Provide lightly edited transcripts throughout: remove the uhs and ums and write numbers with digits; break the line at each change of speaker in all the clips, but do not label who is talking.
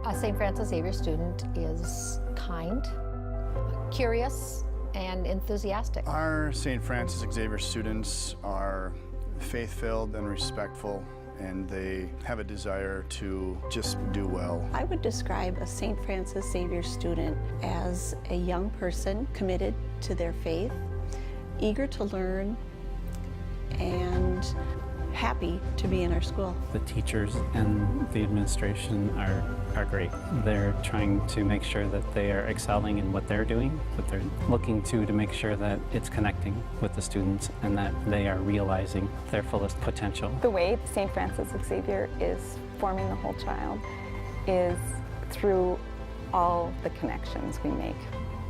A St. Francis Xavier student is kind, curious, and enthusiastic.
Our St. Francis Xavier students are faith-filled and respectful, and they have a desire to just do well.
I would describe a St. Francis Xavier student as a young person committed to their faith, eager to learn, and happy to be in our school.
The teachers and the administration are great. They're trying to make sure that they are excelling in what they're doing, but they're looking to make sure that it's connecting with the students and that they are realizing their fullest potential.
The way St. Francis Xavier is forming the whole child is through all the connections we make,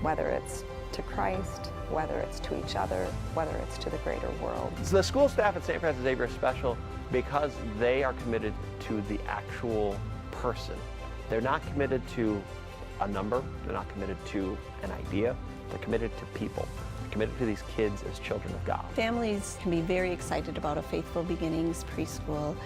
whether it's to Christ, whether it's to each other, whether it's to the greater world.
So the school staff at St. Francis Xavier is special because they are committed to the actual person. They're not committed to a number, they're not committed to an idea, they're committed to people. They're committed to these kids as children of God.
Families can be very excited about a Faithful Beginnings preschool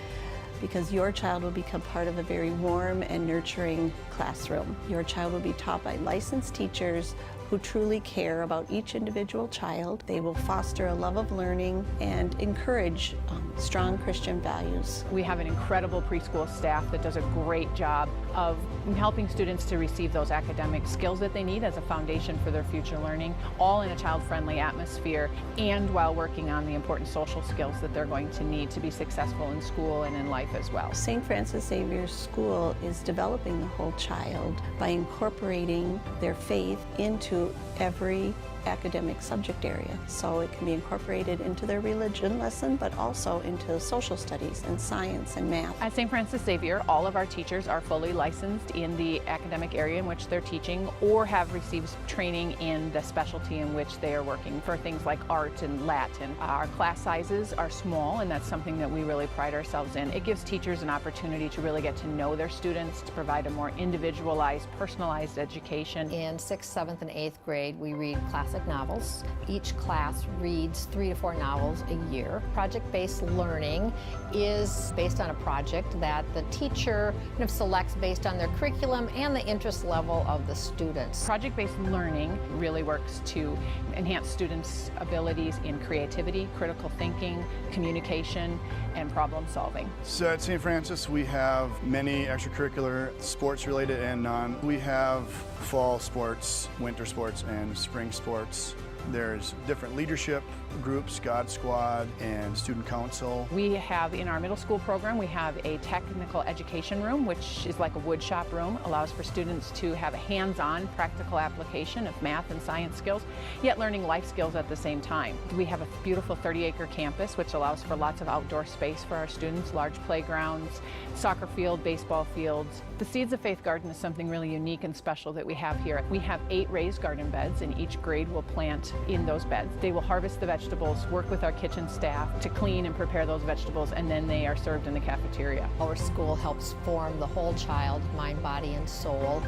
because your child will become part of a very warm and nurturing classroom. Your child will be taught by licensed teachers who truly care about each individual child. They will foster a love of learning and encourage strong Christian values.
We have an incredible preschool staff that does a great job of helping students to receive those academic skills that they need as a foundation for their future learning, all in a child-friendly atmosphere, and while working on the important social skills that they're going to need to be successful in school and in life as well.
St. Francis Xavier School is developing the whole child by incorporating their faith into every academic subject area. So it can be incorporated into their religion lesson, but also into social studies and science and math.
At St. Francis Xavier, all of our teachers are fully licensed in the academic area in which they're teaching or have received training in the specialty in which they are working for things like art and Latin. Our class sizes are small, and that's something that we really pride ourselves in. It gives teachers an opportunity to really get to know their students, to provide a more individualized, personalized education.
In 6th, 7th, and 8th grade, we read classic novels. Each class reads 3 to 4 novels a year. Project-based learning is based on a project that the teacher selects based on their curriculum and the interest level of the students.
Project-based learning really works to enhance students' abilities in creativity, critical thinking, communication, and problem solving.
So at St. Francis, we have many extracurricular, sports-related and non. We have fall sports, winter sports, and spring sports. There's different leadership groups, God Squad, and Student Council.
We have in our middle school program, we have a technical education room, which is like a wood shop room, allows for students to have a hands-on practical application of math and science skills, yet learning life skills at the same time. We have a beautiful 30-acre campus, which allows for lots of outdoor space for our students, large playgrounds, soccer field, baseball fields. The Seeds of Faith Garden is something really unique and special that we have here. We have 8 raised garden beds, and each grade will plant in those beds. They will harvest the vegetables, work with our kitchen staff to clean and prepare those vegetables, and then they are served in the cafeteria.
Our school helps form the whole child, mind, body, and soul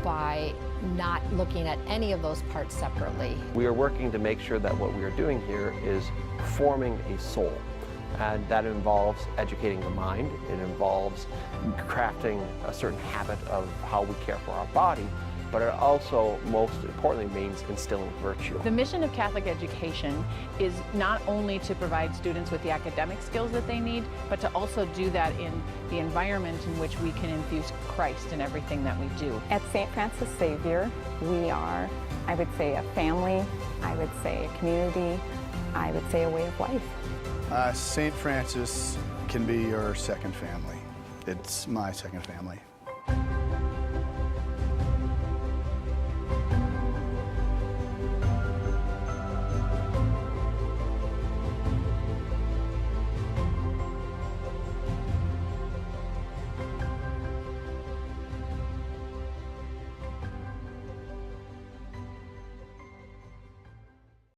by not looking at any of those parts separately.
We are working to make sure that what we are doing here is forming a soul. And that involves educating the mind. It involves crafting a certain habit of how we care for our body, but it also, most importantly, means instilling virtue.
The mission of Catholic education is not only to provide students with the academic skills that they need, but to also do that in the environment in which we can infuse Christ in everything that we do.
At St. Francis Xavier, we are, I would say, a family, I would say a community, I would say a way of life.
St. Francis can be your second family. It's my second family.